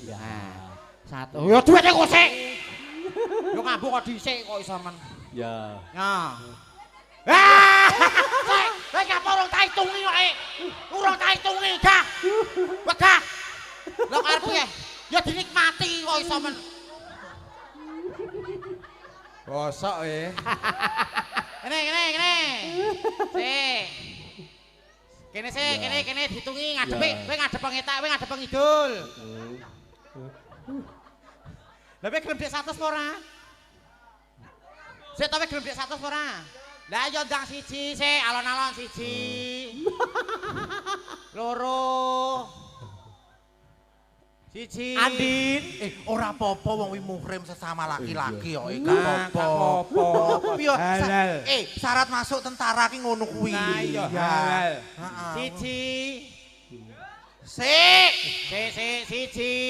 Ya. Satu. Yo duwite kok sik. Yo ngambung kok dhisik kok iso men. Ya. Nah. Ah! Wes ngapa urung tak hitungi kok. Urung tak hitungi, gah. Wegah. Lah karep piye? Ya dinikmati kok iso men. Bosok Kene. Sik. Kene sik, kene dihitungi ngadepi, kowe ngadep ngetak, kowe ngadep ngidul. Lah kowe gelem dik 100 apa ora? Sik to kowe gelem dik 100 apa ora? Lah ya ndang siji sik, alon-alon siji. Loro. Siji. Andin, ora apa-apa wong wi muhrim sesama laki-laki kok Gak apa-apa. Piye? Halal. Syarat masuk tentara ki ngono kuwi. Nah iya Ya. halal. Heeh. Siji. Sik. Sik siji.